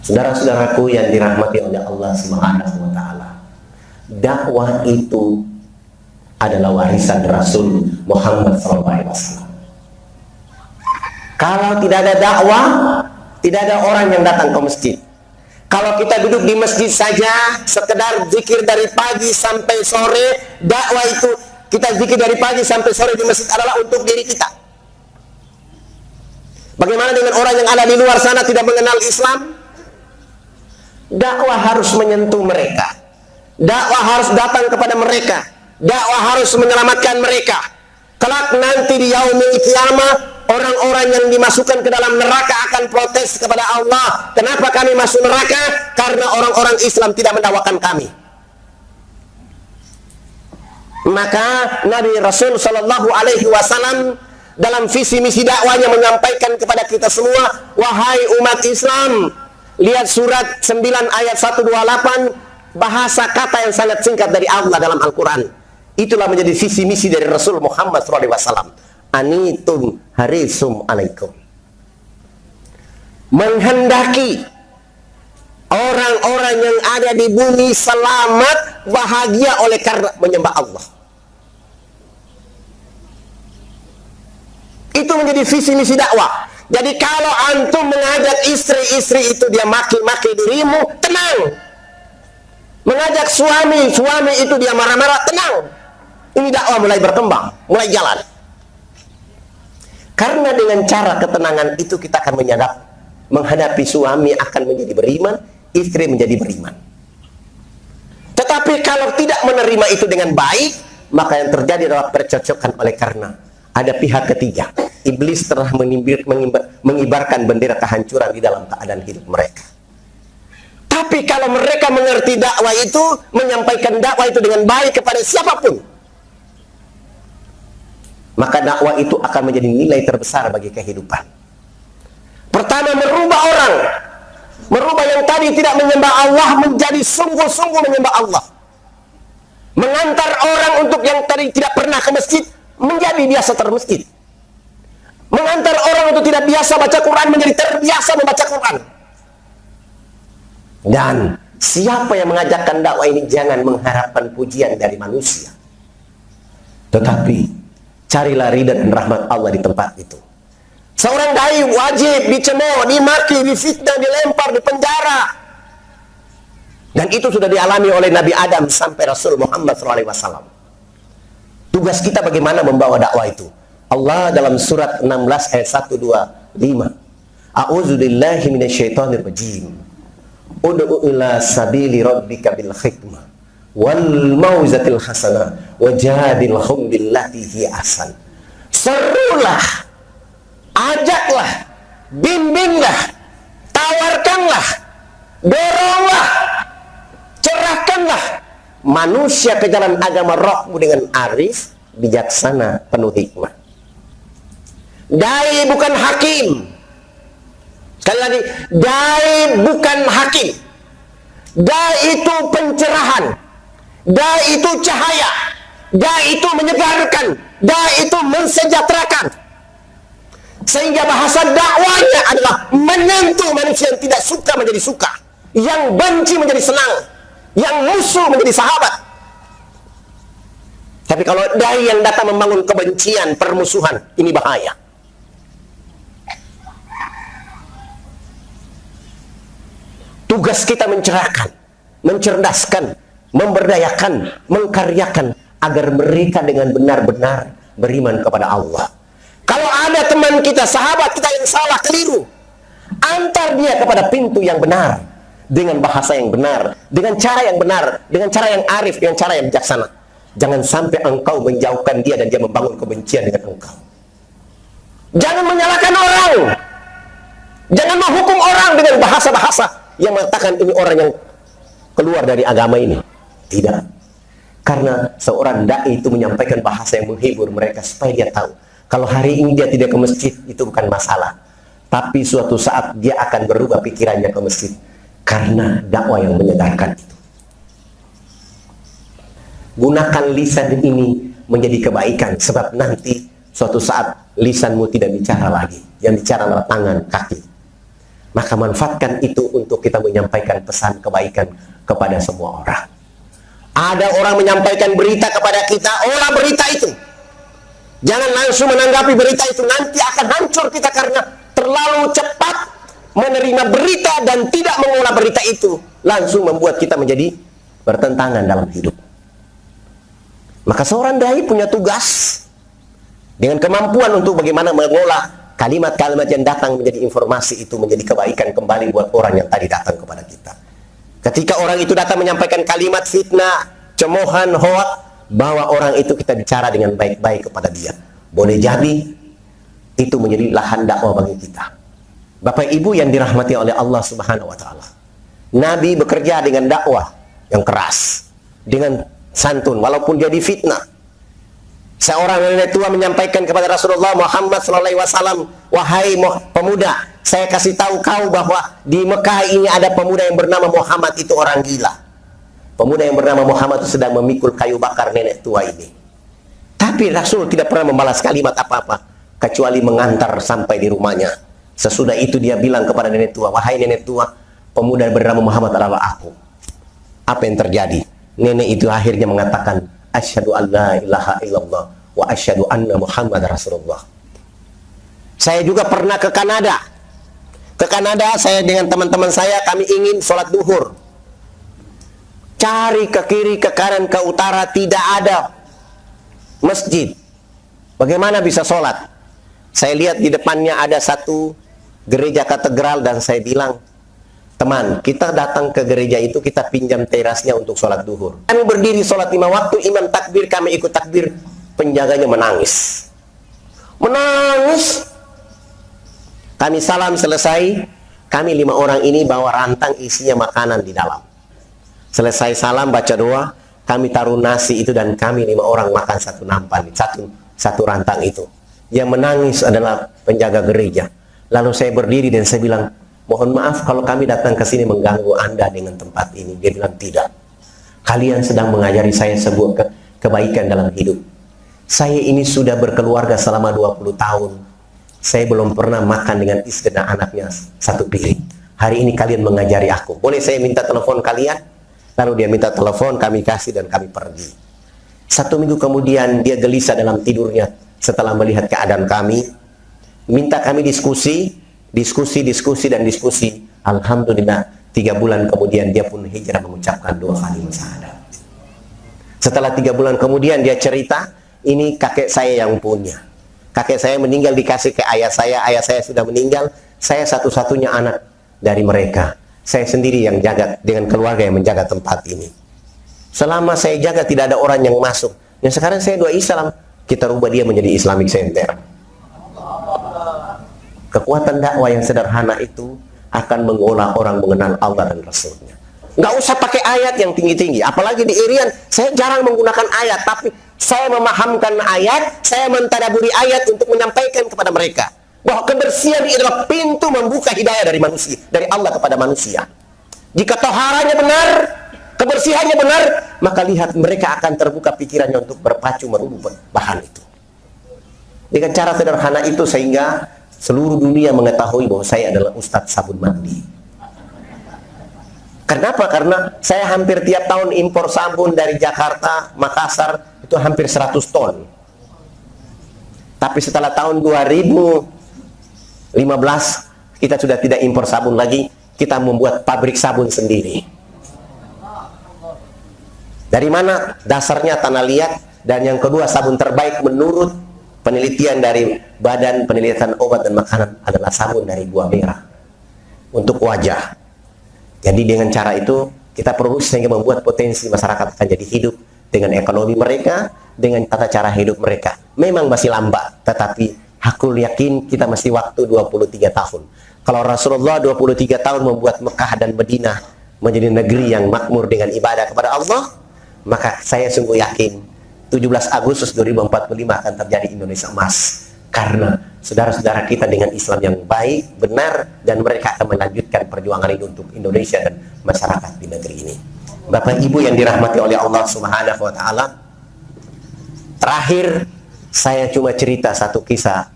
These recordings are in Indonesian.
Saudara-saudaraku yang dirahmati oleh Allah Subhanahu wa taala, dakwah itu adalah warisan Rasul Muhammad SAW. Kalau tidak ada dakwah, tidak ada orang yang datang ke masjid. Kalau kita duduk di masjid saja, sekedar zikir dari pagi sampai sore, dakwah itu kita zikir dari pagi sampai sore di masjid adalah untuk diri kita. Bagaimana dengan orang yang ada di luar sana tidak mengenal Islam? Dakwah harus menyentuh mereka. Dakwah harus datang kepada mereka. Dakwah harus menyelamatkan mereka. Kelak nanti di yaumil qiyamah, orang-orang yang dimasukkan ke dalam neraka akan protes kepada Allah. Kenapa kami masuk neraka? Karena orang-orang Islam tidak mendakwakan kami. Maka Nabi Rasul Shallallahu Alaihi Wasallam dalam visi misi dakwahnya menyampaikan kepada kita semua, wahai umat Islam, lihat surat 9 ayat 128, bahasa kata yang sangat singkat dari Allah dalam Al-Quran. Itulah menjadi visi misi dari Rasul Muhammad SAW. Anitum harisum alaikum. Menghendaki orang-orang yang ada di bumi selamat, bahagia oleh karena menyembah Allah. Itu menjadi visi misi dakwah. Jadi kalau antum mengajak istri-istri itu dia maki-maki dirimu, tenang. Mengajak suami itu dia marah-marah, tenang. Ini dakwah mulai berkembang, mulai jalan. Karena dengan cara ketenangan itu kita akan menyadap, menghadapi suami akan menjadi beriman, istri menjadi beriman. Tetapi kalau tidak menerima itu dengan baik, maka yang terjadi adalah percocokan oleh karena ada pihak ketiga. Iblis telah mengibarkan bendera kehancuran di dalam keadaan hidup mereka. Tapi kalau mereka mengerti dakwah itu, menyampaikan dakwah itu dengan baik kepada siapapun, maka dakwah itu akan menjadi nilai terbesar bagi kehidupan. Pertama, merubah orang. Merubah yang tadi tidak menyembah Allah menjadi sungguh-sungguh menyembah Allah. Mengantar orang untuk yang tadi tidak pernah ke masjid menjadi biasa termasjid. Mengantar orang untuk tidak biasa baca Quran menjadi terbiasa membaca Quran. Dan siapa yang mengajarkan dakwah ini jangan mengharapkan pujian dari manusia, tetapi carilah ridha dan rahmat Allah di tempat itu. Seorang dai wajib dicemooh, dimaki, difitnah, dilempar, dipenjara. Dan itu sudah dialami oleh Nabi Adam sampai Rasul Muhammad SAW. Tugas kita bagaimana membawa dakwah itu. Allah dalam surat 16 ayat 125. A'udzubillahi minasyaitonir rajim. Ud'u ila sabili rabbika bil hikmah wal mauzatil hasanah wajadilhum billati hi ahsan. Serulah, ajaklah, bimbinglah, tawarkanlah, doronglah, cerahkanlah manusia ke jalan agama rohmu dengan arif, bijaksana, penuh hikmah. Dai bukan hakim. Sekali lagi, dai bukan hakim. Dai itu pencerahan. Dai itu cahaya. Dai itu menyegarkan. Dai itu mensejahterakan. Sehingga bahasa dakwanya adalah menyentuh manusia yang tidak suka menjadi suka, yang benci menjadi senang, yang musuh menjadi sahabat. Tapi kalau dai yang datang membangun kebencian, permusuhan, ini bahaya. Tugas kita mencerahkan, mencerdaskan, memberdayakan, mengkaryakan agar mereka dengan benar-benar beriman kepada Allah. Kalau ada teman kita, sahabat kita yang salah, keliru, antar dia kepada pintu yang benar, dengan bahasa yang benar, dengan cara yang benar, dengan cara yang arif, dengan cara yang bijaksana. Jangan sampai engkau menjauhkan dia dan dia membangun kebencian dengan engkau. Jangan menyalahkan orang. Jangan menghukum orang dengan bahasa-bahasa yang mengatakan ini orang yang keluar dari agama ini. Tidak. Karena seorang dai itu menyampaikan bahasa yang menghibur mereka supaya dia tahu kalau hari ini dia tidak ke masjid itu bukan masalah, tapi suatu saat dia akan berubah pikirannya ke masjid karena dakwah yang menyegarkan itu. Gunakan lisan ini menjadi kebaikan, sebab nanti suatu saat lisanmu tidak bicara lagi, yang bicara adalah tangan, kaki. Maka manfaatkan itu untuk kita menyampaikan pesan kebaikan kepada semua orang. Ada orang menyampaikan berita kepada kita, olah berita itu. Jangan langsung menanggapi berita itu, nanti akan hancur kita karena terlalu cepat menerima berita dan tidak mengolah berita itu. Langsung membuat kita menjadi bertentangan dalam hidup. Maka seorang dai punya tugas dengan kemampuan untuk bagaimana mengolah kalimat-kalimat yang datang menjadi informasi itu menjadi kebaikan kembali buat orang yang tadi datang kepada kita. Ketika orang itu datang menyampaikan kalimat fitnah, cemohan, hoak, bawa orang itu kita bicara dengan baik-baik kepada dia. Boleh jadi itu menjadi lahan dakwah bagi kita. Bapak Ibu yang dirahmati oleh Allah Subhanahu wa taala. Nabi bekerja dengan dakwah yang keras, dengan santun walaupun jadi fitnah. Seorang nenek tua menyampaikan kepada Rasulullah Muhammad SAW, wahai pemuda, saya kasih tahu kau bahwa di Mekah ini ada pemuda yang bernama Muhammad, itu orang gila. Pemuda yang bernama Muhammad itu sedang memikul kayu bakar nenek tua ini. Tapi Rasul tidak pernah membalas kalimat apa-apa, kecuali mengantar sampai di rumahnya. Sesudah itu dia bilang kepada nenek tua, wahai nenek tua, pemuda yang bernama Muhammad adalah aku. Apa yang terjadi? Nenek itu akhirnya mengatakan, asyhadu an la ilaha illallah wa asyhadu anna Muhammad Rasulullah. Saya juga pernah ke Kanada. Ke Kanada saya dengan teman-teman saya, kami ingin sholat duhur. Cari ke kiri, ke kanan, ke utara, tidak ada masjid. Bagaimana bisa sholat? Saya lihat di depannya ada satu gereja katedral dan saya bilang, teman, kita datang ke gereja itu, kita pinjam terasnya untuk sholat duhur. Kami berdiri sholat 5 waktu, imam takbir, kami ikut takbir, penjaganya menangis. Menangis. Kami salam selesai, kami 5 orang ini bawa rantang isinya makanan di dalam. Selesai salam, baca doa, kami taruh nasi itu dan kami 5 orang makan satu nampan, satu rantang itu. Yang menangis adalah penjaga gereja. Lalu saya berdiri dan saya bilang, mohon maaf kalau kami datang ke sini mengganggu Anda dengan tempat ini. Dia bilang, tidak. Kalian sedang mengajari saya sebuah kebaikan dalam hidup. Saya ini sudah berkeluarga selama 20 tahun. Saya belum pernah makan dengan istri dan anaknya satu piring. Hari ini kalian mengajari aku. Boleh saya minta telepon kalian? Lalu dia minta telepon, kami kasih dan kami pergi. 1 minggu kemudian dia gelisah dalam tidurnya setelah melihat keadaan kami. Minta kami diskusi. Alhamdulillah 3 bulan kemudian dia pun hijrah mengucapkan 2 kalimat syahadat. Setelah 3 bulan kemudian dia cerita, ini kakek saya yang punya. Kakek saya meninggal dikasih ke ayah saya sudah meninggal, saya satu-satunya anak dari mereka. Saya sendiri yang jaga, dengan keluarga yang menjaga tempat ini. Selama saya jaga tidak ada orang yang masuk. Yang sekarang saya doa Islam, kita rubah dia menjadi Islamic Center. Kekuatan dakwah yang sederhana itu akan mengolah orang mengenal Allah dan Rasulnya. Nggak usah pakai ayat yang tinggi-tinggi. Apalagi di Irian, saya jarang menggunakan ayat. Tapi saya memahamkan ayat, saya mentadaburi ayat untuk menyampaikan kepada mereka. Bahwa kebersihan ini adalah pintu membuka hidayah dari manusia. Dari Allah kepada manusia. Jika toharanya benar, kebersihannya benar, maka lihat mereka akan terbuka pikirannya untuk berpacu merubah bahan itu. Dengan cara sederhana itu sehingga seluruh dunia mengetahui bahwa saya adalah Ustadz Sabun Mandi. Kenapa? Karena saya hampir tiap tahun impor sabun dari Jakarta, Makassar, itu hampir 100 ton. Tapi setelah tahun 2015, kita sudah tidak impor sabun lagi, kita membuat pabrik sabun sendiri. Dari mana? Dasarnya tanah liat, dan yang kedua sabun terbaik menurut penelitian dari Badan Penelitian Obat dan Makanan adalah sabun dari buah merah untuk wajah. Jadi dengan cara itu kita produksi sehingga membuat potensi masyarakat akan jadi hidup dengan ekonomi mereka, dengan tata cara hidup mereka. Memang masih lambat, tetapi aku yakin kita masih waktu 23 tahun. Kalau Rasulullah 23 tahun membuat Mekah dan Madinah menjadi negeri yang makmur dengan ibadah kepada Allah, maka saya sungguh yakin 17 Agustus 2045 akan terjadi Indonesia emas. Karena saudara-saudara kita dengan Islam yang baik, benar, dan mereka akan melanjutkan perjuangan ini untuk Indonesia dan masyarakat di negeri ini. Bapak Ibu yang dirahmati oleh Allah Subhanahu wa taala, terakhir saya cuma cerita satu kisah.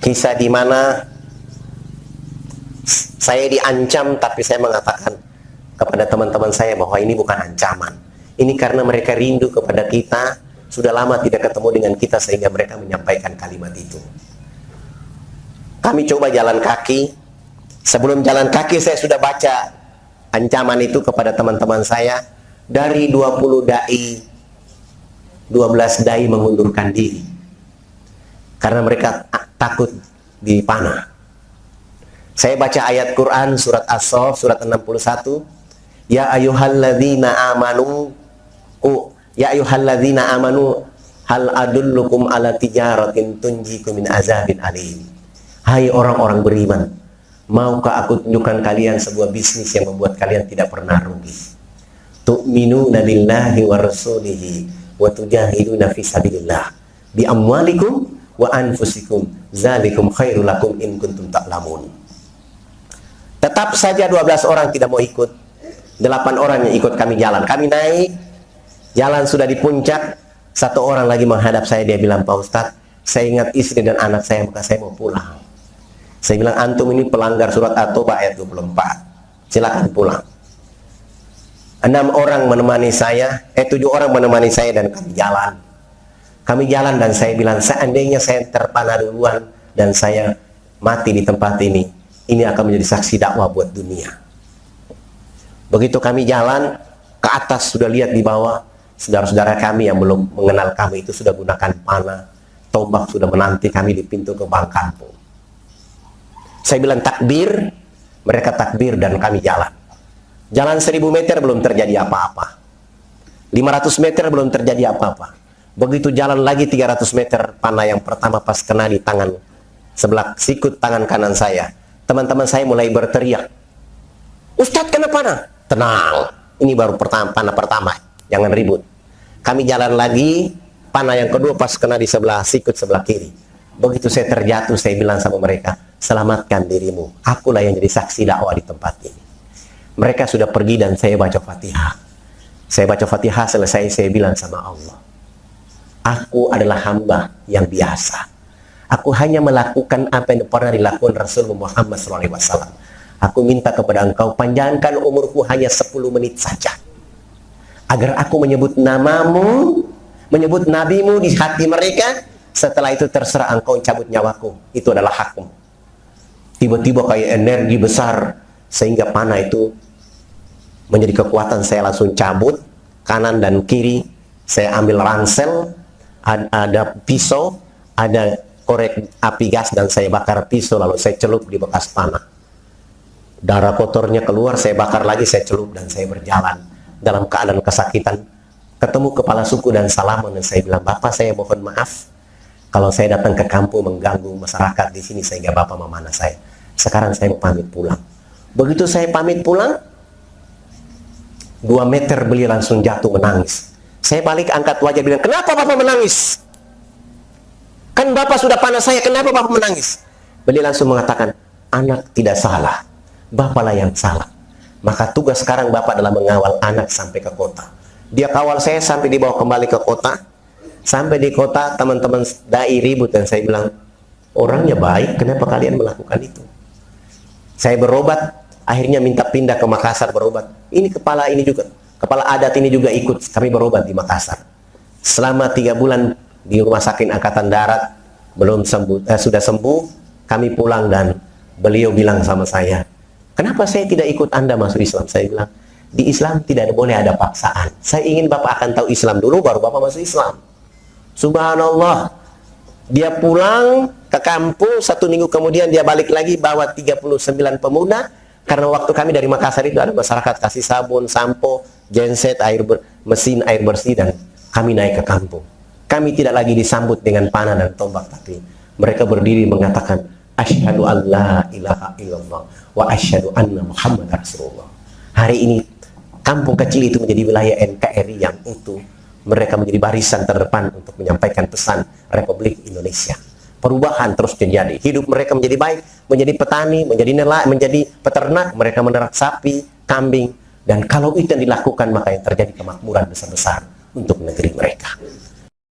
Kisah di mana Saya diancam, tapi saya mengatakan kepada teman-teman saya bahwa ini bukan ancaman. Ini karena mereka rindu kepada kita, sudah lama tidak ketemu dengan kita sehingga mereka menyampaikan kalimat itu. Kami coba jalan kaki. Sebelum jalan kaki saya sudah baca ancaman itu kepada teman-teman saya. Dari 20 dai, 12 dai mengundurkan diri karena mereka takut dipanah. Saya baca ayat Quran surat As-Saff surat 61. Ya ayyuhalladzina amanu ya ayyuhalladzina amanu hal adullukum ala tijaratin tunjikum min azabin alim. Hai orang-orang beriman, maukah aku tunjukkan kalian sebuah bisnis yang membuat kalian tidak pernah rugi? Tu'minuna billahi wa rasulihi wa tujahiduna fi sabilillah bi amwalikum wa anfusikum zalikum khairul lakum in kuntum ta'lamun. Tetap saja 12 orang tidak mau ikut. 8 orang yang ikut kami jalan. Kami naik, jalan sudah di puncak. 1 orang lagi menghadap saya, dia bilang, Pak Ustadz, saya ingat istri dan anak saya, maka saya mau pulang. Saya bilang, antum ini pelanggar surat At-Taubah ayat 24. Silakan pulang. 6 orang menemani saya, 7 orang menemani saya dan kami jalan. Kami jalan dan saya bilang, seandainya saya terpanah duluan dan saya mati di tempat ini akan menjadi saksi dakwah buat dunia. Begitu kami jalan ke atas, sudah lihat di bawah, saudara-saudara kami yang belum mengenal kami itu sudah gunakan panah, tombak sudah menanti kami di pintu gerbang kampung. Saya bilang takbir, mereka takbir dan kami jalan. Jalan 1000 meter belum terjadi apa-apa. 500 meter belum terjadi apa-apa. Begitu jalan lagi 300 meter, panah yang pertama pas kena di tangan sebelah sikut tangan kanan saya. Teman-teman saya mulai berteriak, Ustadz kena panah. Tenang, ini baru panah pertama, jangan ribut. Kami jalan lagi, panah yang kedua pas kena di sebelah sikut sebelah kiri. Begitu saya terjatuh, saya bilang sama mereka, selamatkan dirimu, akulah yang jadi saksi dakwah di tempat ini. Mereka sudah pergi dan saya baca Fatihah. Saya baca Fatihah selesai, saya bilang sama Allah, aku adalah hamba yang biasa. Aku hanya melakukan apa yang pernah dilakukan Rasulullah Muhammad SAW. Aku minta kepada engkau, panjangkan umurku hanya 10 menit saja. Agar aku menyebut namamu, menyebut nabimu di hati mereka. Setelah itu terserah engkau cabut nyawaku. Itu adalah hakmu. Tiba-tiba kayak energi besar. Sehingga panah itu menjadi kekuatan. Saya langsung cabut. Kanan dan kiri. Saya ambil ransel. Ada pisau. Ada korek api gas. Dan saya bakar pisau. Lalu saya celup di bekas panah. Darah kotornya keluar, saya bakar lagi, saya celup dan saya berjalan dalam keadaan kesakitan. Ketemu kepala suku dan salaman dan saya bilang, Bapak saya mohon maaf kalau saya datang ke kampung mengganggu masyarakat di sini sehingga Bapak memanah saya. Sekarang saya mau pamit pulang. Begitu saya pamit pulang, 2 meter beliau langsung jatuh menangis. Saya balik angkat wajah bilang, kenapa Bapak menangis? Kan Bapak sudah panah saya, kenapa Bapak menangis? Beliau langsung mengatakan, anak tidak salah. Bapaklah yang salah. Maka tugas sekarang Bapak adalah mengawal anak sampai ke kota. Dia kawal saya sampai dibawa kembali ke kota. Sampai di kota teman-teman dai ribut dan saya bilang, orangnya baik, kenapa kalian melakukan itu? Saya berobat, akhirnya minta pindah ke Makassar berobat. Ini kepala ini juga, kepala adat ini juga ikut kami berobat di Makassar. Selama 3 bulan di rumah sakit Angkatan Darat belum sembuh, sudah sembuh, kami pulang dan beliau bilang sama saya, kenapa saya tidak ikut Anda masuk Islam? Saya bilang, di Islam tidak boleh ada paksaan. Saya ingin Bapak akan tahu Islam dulu, baru Bapak masuk Islam. Subhanallah. Dia pulang ke kampung, 1 minggu kemudian dia balik lagi bawa 39 pemuda. Karena waktu kami dari Makassar itu ada masyarakat kasih sabun, sampo, genset, mesin air bersih, dan kami naik ke kampung. Kami tidak lagi disambut dengan panah dan tombak, tapi mereka berdiri mengatakan, asyhadu an la ilaha illallah wa asyhadu anna Muhammad Rasulullah. Hari ini kampung kecil itu menjadi wilayah NKRI yang utuh. Mereka menjadi barisan terdepan untuk menyampaikan pesan Republik Indonesia. Perubahan terus terjadi. Hidup mereka menjadi baik, menjadi petani, menjadi nelayan, menjadi peternak. Mereka menernak sapi, kambing. Dan kalau itu yang dilakukan, maka yang terjadi kemakmuran besar-besar untuk negeri mereka.